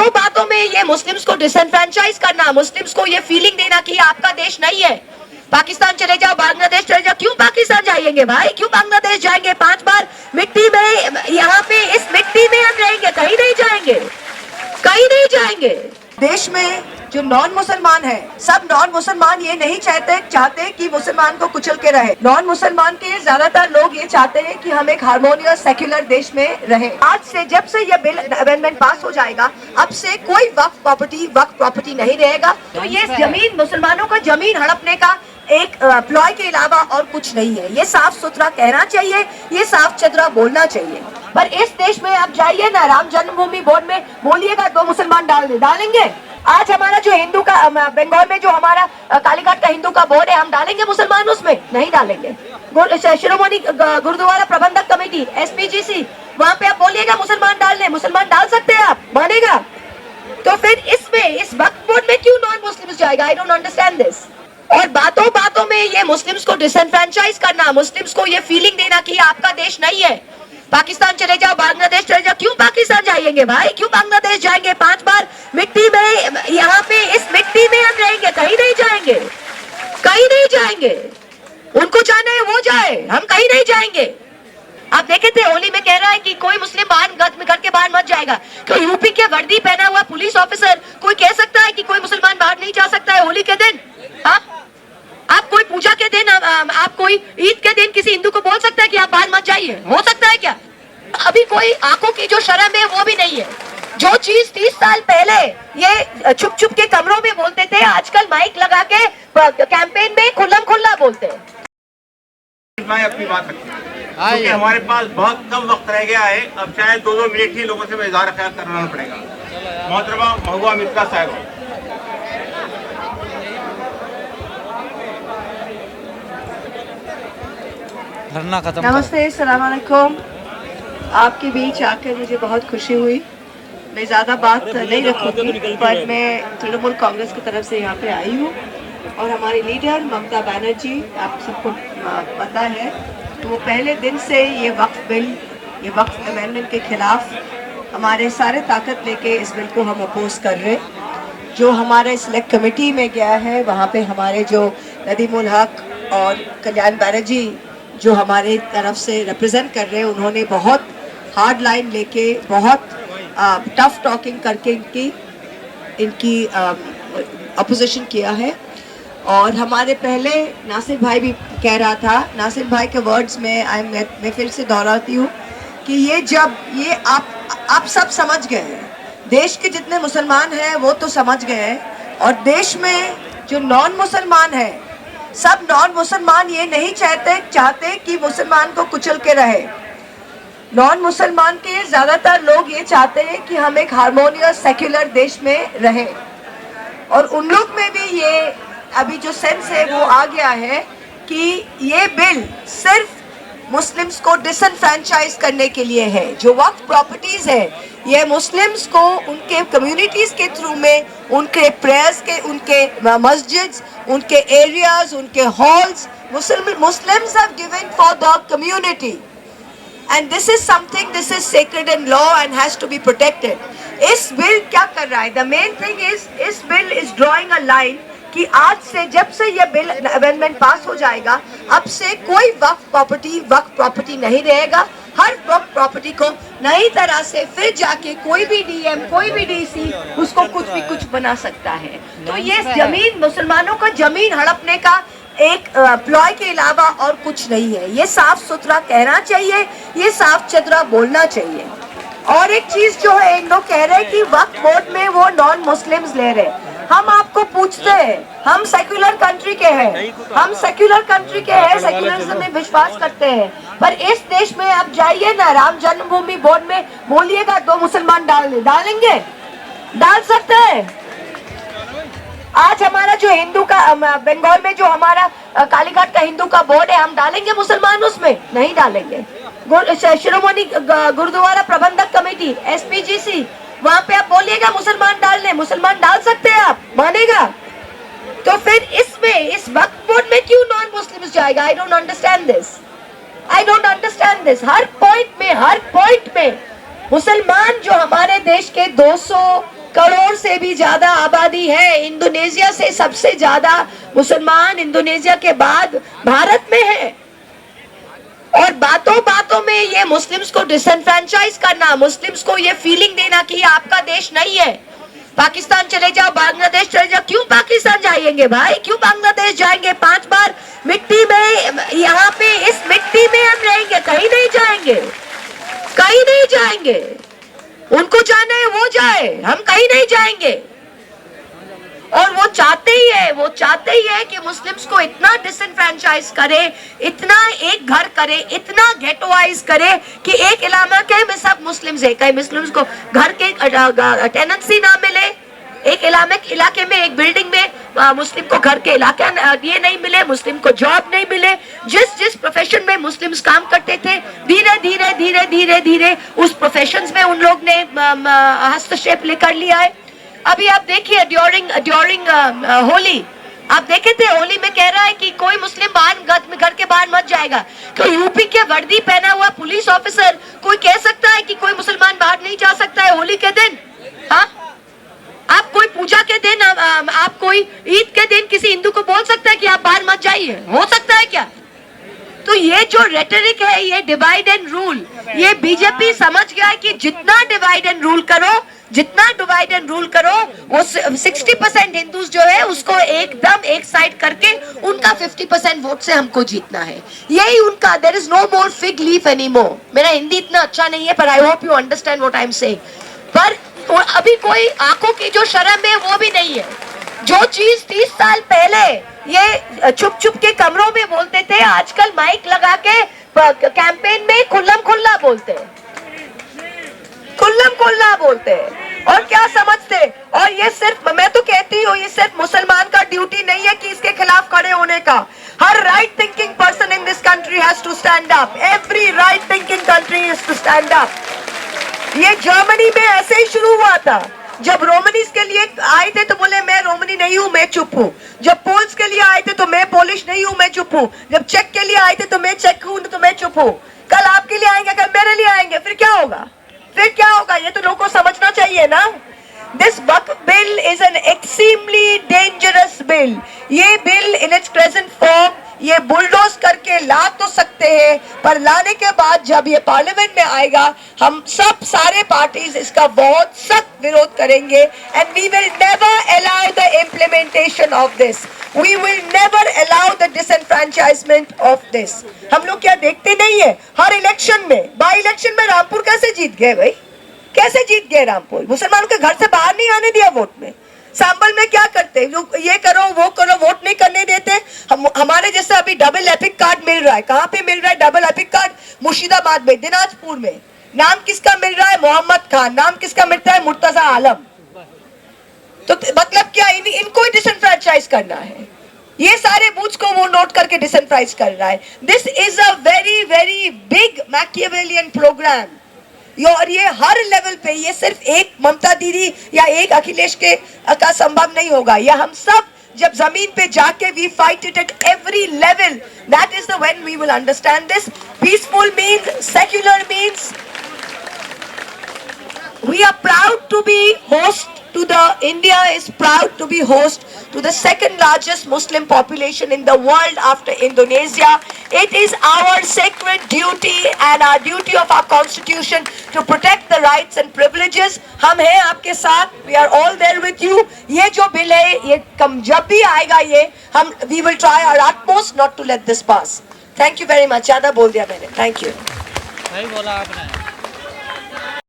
बातों बातों में ये मुस्लिम्स को डिसएनफ्रेंचाइज करना, मुस्लिम्स को ये फीलिंग देना कि आपका देश नहीं है, पाकिस्तान चले जाओ, बांग्लादेश चले जाओ। क्यों पाकिस्तान जाएंगे भाई, क्यों बांग्लादेश जाएंगे? 5 बार मिट्टी में, यहाँ पे इस मिट्टी में हम रहेंगे, कहीं नहीं जाएंगे, कहीं नहीं जाएंगे। देश में जो नॉन मुसलमान है, सब नॉन मुसलमान ये नहीं चाहते कि मुसलमान को कुचल के रहे। नॉन मुसलमान के ज्यादातर लोग ये चाहते हैं कि हम एक हार्मोनियस सेक्युलर देश में रहे। आज से, जब से ये बिल अमेंडमेंट पास हो जाएगा, अब से कोई वक्फ प्रॉपर्टी नहीं रहेगा। तो ये जमीन, मुसलमानों का जमीन हड़पने का एक प्लॉय के अलावा और कुछ नहीं है। ये साफ सुथरा कहना चाहिए, ये साफ सुथरा बोलना चाहिए। पर इस देश में आप जाइए ना, राम जन्मभूमि बोर्ड में बोलिएगा 2 मुसलमान डालेंगे। आज हमारा जो हिंदू का, बंगाल में जो हमारा कालीघाट का हिंदू का बोर्ड है, हम डालेंगे मुसलमान उसमें? नहीं डालेंगे। शिरोमणि गुरुद्वारा प्रबंधक कमेटी SPGC, वहाँ पे आप बोलिएगा मुसलमान डालने, मुसलमान डाल सकते हैं आप, मानेगा? तो फिर इसमें, इस वक्फ बोर्ड में क्यों नॉन मुस्लिम्स जाएगा? I don't understand this. और बातों बातों में ये मुस्लिम्स को डिसएनफ्रेंचाइज करना, मुस्लिम्स को ये फीलिंग देना कि आपका देश नहीं है, पाकिस्तान चले जाओ, बांग्लादेश चले जाओ। क्यों पाकिस्तान जाएंगे भाई, क्यों बांग्लादेश जाएंगे? 5 बार मिट्टी में, यहाँ पे इस मिट्टी में हम रहेंगे, कहीं नहीं जाएंगे, कहीं नहीं जाएंगे। उनको जाना है वो जाए, हम कहीं नहीं जाएंगे। आप देखे थे होली में कह रहा है कि कोई मुस्लिम बाहर घर के बाहर मत जाएगा। कोई यूपी के वर्दी पहना हुआ पुलिस ऑफिसर कोई कह सकता है कि कोई मुसलमान बाहर नहीं जा सकता है होली के दिन? हाँ, आप कोई पूजा के दिन, आप कोई ईद के दिन किसी हिंदू को बोल सकता है कि आप बाहर मत जाइए? हो सकता है क्या? अभी कोई आंखों की जो शर्म है वो भी नहीं है। जो चीज 30 साल पहले ये छुप छुप के कमरों में बोलते थे, आजकल माइक लगा के कैंपेन में खुल्लम खुल्ला बोलते हैं। मैं अपनी बात रखती हूँ क्योंकि हमारे पास बहुत कम वक्त रह गया है। अब शायद 2-2 मिनट ही लोगों से मैं इज़हार ख्याल करना पड़ेगा। मोहतरमा महबूबा मिफ्ता साहब, धरना खत्म। नमस्ते, सलाम अलैकुम। आपके बीच आकर मुझे बहुत खुशी हुई। मैं ज़्यादा बात नहीं रखूंगी, पर मैं तृणमूल कांग्रेस की तरफ से यहाँ पे आई हूँ और हमारी लीडर ममता बनर्जी, आप सबको पता है, तो वो पहले दिन से ये वक्फ बिल, ये वक्फ अमेंडमेंट के खिलाफ हमारे सारे ताकत लेके इस बिल को हम अपोज कर रहे। जो हमारे सिलेक्ट कमेटी में गया है, वहाँ पे हमारे जो नदीमुल हक और कल्याण बनर्जी जो हमारे तरफ से रिप्रेजेंट कर रहे हैं, उन्होंने बहुत हार्ड लाइन लेके, बहुत टफ टॉकिंग करके इनकी अपोजिशन किया है। और हमारे पहले नासिर भाई भी कह रहा था, नासिर भाई के वर्ड्स में मैं फिर से दोहराती हूँ कि ये आप सब समझ गए हैं, देश के जितने मुसलमान हैं वो तो समझ गए हैं, और देश में जो नॉन मुसलमान है, सब नॉन मुसलमान ये नहीं चाहते कि मुसलमान को कुचल के रहे। नॉन मुसलमान के ज्यादातर लोग ये चाहते हैं कि हम एक हार्मोनियस सेक्युलर देश में रहें, और उन लोग में भी ये अभी जो सेंस है वो आ गया है कि ये बिल सिर्फ मुस्लिम्स को डिसएनफ्रेंचाइज करने के लिए है। जो वक्फ प्रॉपर्टीज है, ये मुस्लिम्स को उनके कम्युनिटीज के थ्रू में, उनके प्रेयर्स के, उनके मस्जिद्स, उनके एरियाज, उनके halls, Muslims have given for the community, and this is something, this is sacred in law and has to be protected. इस बिल क्या कर रहा है? The main thing is, इस bill is drawing a line कि आज से, जब से ये बिल अमेंडमेंट पास हो जाएगा, अब से कोई वक्फ प्रॉपर्टी नहीं रहेगा। हर वक्फ प्रॉपर्टी को नई तरह से फिर जाके कोई भी DM, कोई भी DC उसको कुछ बना सकता है। तो ये जमीन, मुसलमानों का जमीन हड़पने का एक प्लॉय के अलावा और कुछ नहीं है। ये साफ सुथरा कहना चाहिए, ये साफ सुथरा बोलना चाहिए। और एक चीज जो है, इन लोग कह रहे हैं कि वक्फ बोर्ड में वो नॉन मुस्लिम्स ले रहे। हम आपको पूछते हैं, हम सेक्युलर कंट्री के हैं, हम सेक्युलर कंट्री के हैं, सेक्युलरिज्म में विश्वास करते हैं। पर इस देश में आप जाइए ना, राम जन्मभूमि बोर्ड में बोलिएगा 2 मुसलमान डालेंगे, डाल सकते हैं। आज हमारा जो हिंदू का, बंगाल में जो हमारा कालीघाट का हिंदू का बोर्ड है, हम डालेंगे मुसलमान उसमें? नहीं डालेंगे। शिरोमणि गुरुद्वारा प्रबंधक कमेटी SPGC, वहाँ पे आप बोलिएगा मुसलमान डालने, मुसलमान डाल सकते हैं आप, मानेगा? तो फिर इसमें, इस वक्फ बोर्ड में क्यों नॉन मुस्लिम्स जाएगा? I don't understand this. Her point में मुसलमान जो हमारे देश के 200 करोड़ से भी ज्यादा आबादी है। इंडोनेशिया से सबसे ज्यादा मुसलमान इंडोनेशिया के बाद भारत में है। और बातों बातों में ये मुस्लिम्स को डिसएनफ्रेंचाइज करना, मुस्लिम्स को ये फीलिंग देना कि ये आपका देश नहीं है, पाकिस्तान चले जाओ, बांग्लादेश चले जाओ। क्यों पाकिस्तान जाएंगे भाई, क्यों बांग्लादेश जाएंगे? 5 बार मिट्टी में, यहाँ पे इस मिट्टी में हम रहेंगे, कहीं नहीं जाएंगे, कहीं नहीं जाएंगे। उनको जाना है वो जाए, हम कहीं नहीं जाएंगे। और वो चाहते ही है कि मुस्लिम्स को इतना डिसएनफ्रेंचाइज करे, इतना एक घर करे, इतना गेटोवाइज करे कि एक इलाके में सब मुस्लिम्स है, कहीं मुस्लिम्स को घर के टेनेंसी ना मिले, एक इलाके में एक बिल्डिंग में मुस्लिम को घर के इलाके ये नहीं मिले, मुस्लिम को जॉब नहीं मिले। जिस प्रोफेशन में मुस्लिम्स काम करते थे, धीरे धीरे उस प्रोफेशंस में उन लोग ने हस्तक्षेप लेकर लिया है। अभी आप देखिए ड्यूरिंग होली, आप देखे थे, होली में कह रहा है कि कोई मुस्लिम घर के बाहर मत जाएगा। तो यूपी के वर्दी पहना हुआ पुलिस ऑफिसर कोई कह सकता है कि कोई मुसलमान बाहर नहीं जा सकता है होली के दिन? हाँ, आप कोई पूजा के दिन, आप कोई ईद के दिन किसी हिंदू को बोल सकता है कि आप बाहर मत जाइए? हो सकता है क्या? तो ये जो रेटरिक है, ये डिवाइड एंड रूल, ये बीजेपी समझ गया है कि जितना डिवाइड एंड रूल करो वो 60% हिंदूज जो है उसको एकदम एक साइड करके उनका 50% वोट से हमको जीतना है। यही उनका, there is no more fig leaf anymore. मेरा हिंदी इतना अच्छा नहीं है, पर I hope you understand what I am saying. पर अभी कोई आंखों की जो शर्म है वो भी नहीं है। जो चीज 30 साल पहले ये चुप चुप के कमरों में बोलते थे, आजकल माइक लगा के कैंपेन में खुल्लम खुल्ला बोलते हैं, खुल्लम खुल्ला बोलते हैं। और क्या समझते? और ये सिर्फ, मैं तो कहती हूँ, ये सिर्फ मुसलमान का ड्यूटी नहीं है कि इसके खिलाफ खड़े होने का। हर right thinking person in this country has to stand up. Every right thinking country has to stand up. ये जर्मनी में ऐसे ही शुरू हुआ था। जब रोमनीज के लिए आए थे तो बोले मैं रोमनी नहीं हूं, मैं चुप हूं। जब पोल्स के लिए आए थे तो मैं पोलिश नहीं हूं, मैं चुप हूं। जब चेक के लिए आए थे तो मैं चेक हूं, तो मैं चुप हूं। कल आपके लिए आएंगे, कल मेरे लिए आएंगे, फिर क्या होगा? फिर क्या होगा? ये तो लोगों को समझना चाहिए ना। This Waqf bill is an extremely dangerous bill. ये bill in its present form ये बुलडोज करके ला तो सकते हैं, पर लाने के बाद जब ये पार्लियामेंट में आएगा, हम सब सारे पार्टीज इसका बहुत सख्त विरोध करेंगे। And we will never allow the implementation of this, we will never allow the disenfranchisement of this. हम लोग क्या देखते नहीं है, हर इलेक्शन में, बाई इलेक्शन में रामपुर कैसे जीत गए भाई? कैसे जीत गए रामपुर? मुसलमानों के घर से बाहर नहीं आने दिया वोट में। सांबल में क्या करते, ये करो वो करो, वोट नहीं करने देते। हमारे जैसे अभी डबल एपिक कार्ड मिल रहा है, कहाँ पे मिल रहा है डबल एपिक कार्ड? मुर्शिदाबाद में, दिनाजपुर में। नाम किसका मिल रहा है? मोहम्मद खान। नाम किसका मिलता है? मुर्तजा आलम। तो मतलब क्या, इनको ही डिसएनफ्रेंचाइज करना है? ये सारे बूथ्स को वो नोट करके डिसएनफ्रेंचाइज कर रहा है। This is a very very big Machiavellian programme. और ये हर लेवल पे, ये सिर्फ एक ममता दीदी या एक अखिलेश के का संभव नहीं होगा। ये हम सब जब जमीन पे जाके we fight it at every level, that is the when we will understand this. Peaceful means, secular means, we are proud to be host to the, India is proud to be host to the second largest Muslim population in the world after Indonesia. It is our sacred duty and our duty of our constitution to protect the rights and privileges. हम हैं आपके साथ, we are all there with you. ये जो bill है, ये जब भी आएगा ये हम, we will try our utmost not to let this pass. Thank you very much. ज़्यादा बोल दिया मैंने, thank you. सही बोला आपने।